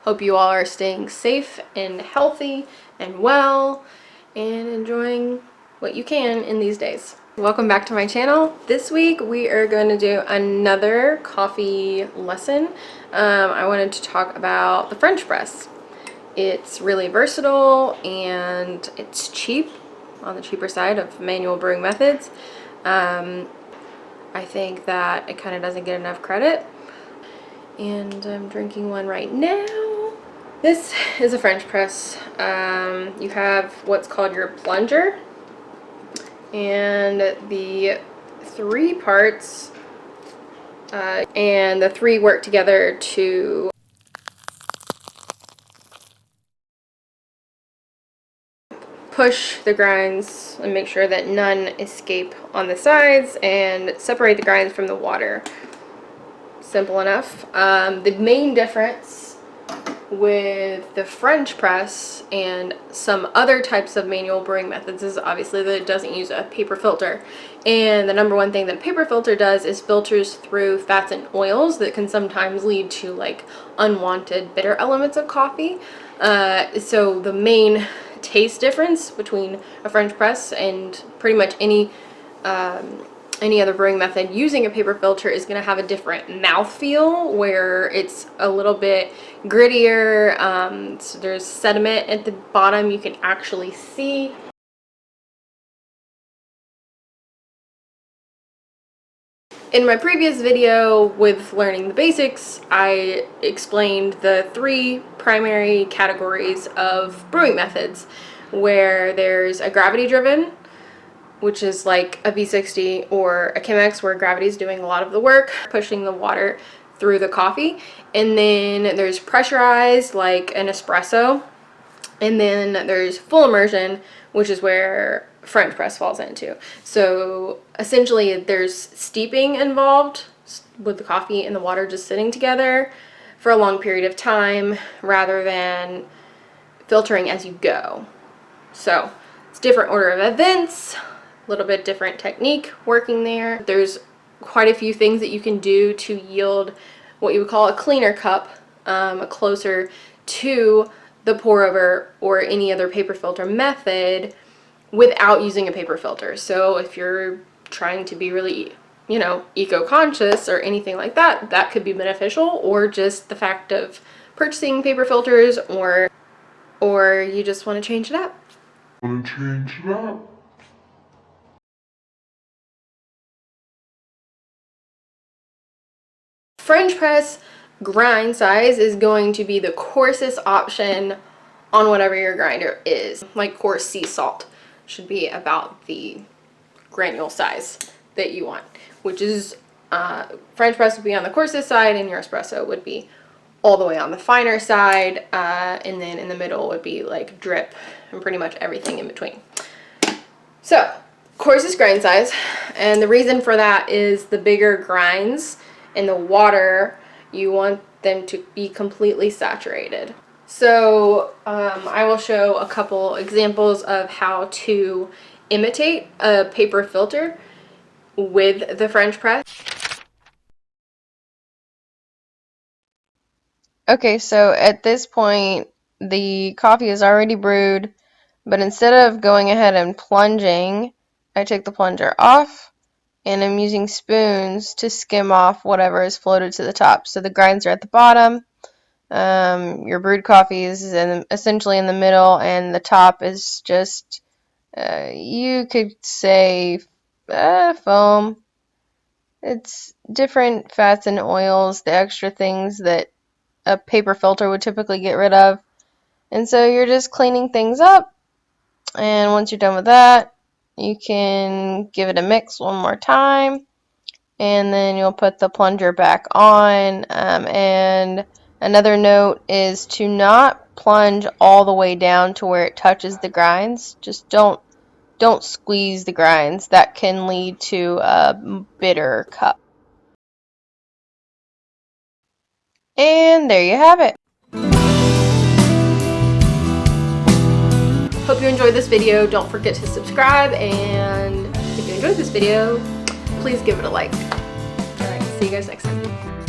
Hope you all are staying safe and healthy and well and enjoying what you can in these days. Welcome back to my channel. This week we are going to do another coffee lesson. I wanted to talk about the French press. It's really versatile and it's cheap, on the cheaper side of manual brewing methods. I think that it kind of doesn't get enough credit. And I'm drinking one right now. This is a French press. You have what's called your plunger, and the three parts, and the three work together to push the grinds and make sure that none escape on the sides and separate the grinds from the water. Simple enough. The main difference with the French press and some other types of manual brewing methods is obviously that it doesn't use a paper filter. And the number one thing that a paper filter does is filters through fats and oils that can sometimes lead to like unwanted bitter elements of coffee. So the main taste difference between a French press and pretty much any other brewing method using a paper filter is going to have a different mouthfeel, where it's a little bit grittier. So there's sediment at the bottom you can actually see. In my previous video with learning the basics, I explained the three primary categories of brewing methods, where there's a gravity driven, which is like a V60 or a Chemex, where gravity is doing a lot of the work, pushing the water through the coffee. And then there's pressurized, like an espresso. And then there's full immersion, which is where French press falls into. So essentially there's steeping involved with the coffee and the water just sitting together for a long period of time, rather than filtering as you go. So it's different order of events, a little bit different technique working there. There's quite a few things that you can do to yield what you would call a cleaner cup, closer to the pour over or any other paper filter method, without using a paper filter. So if you're trying to be really, eco-conscious or anything like that, that could be beneficial, or just the fact of purchasing paper filters, or you just want to change it up. French press grind size is going to be the coarsest option on whatever your grinder is. Like coarse sea salt should be about the granule size that you want, which is French press would be on the coarsest side, and your espresso would be all the way on the finer side, and then in the middle would be like drip and pretty much everything in between. So coarsest grind size, and the reason for that is the bigger grinds in the water, you want them to be completely saturated. So I will show a couple examples of how to imitate a paper filter with the French press. Okay, so at this point the coffee is already brewed, but instead of going ahead and plunging, I take the plunger off and I'm using spoons to skim off whatever is floated to the top. So the grinds are at the bottom, your brewed coffee is essentially in the middle, and the top is just, you could say, foam. It's different fats and oils, the extra things that a paper filter would typically get rid of. And so you're just cleaning things up, and once you're done with that, you can give it a mix one more time, and then you'll put the plunger back on. And another note is to not plunge all the way down to where it touches the grinds. Just don't squeeze the grinds. That can lead to a bitter cup. And there you have it. Hope you enjoyed this video. Don't forget to subscribe, and if you enjoyed this video, please give it a like. Alright, see you guys next time.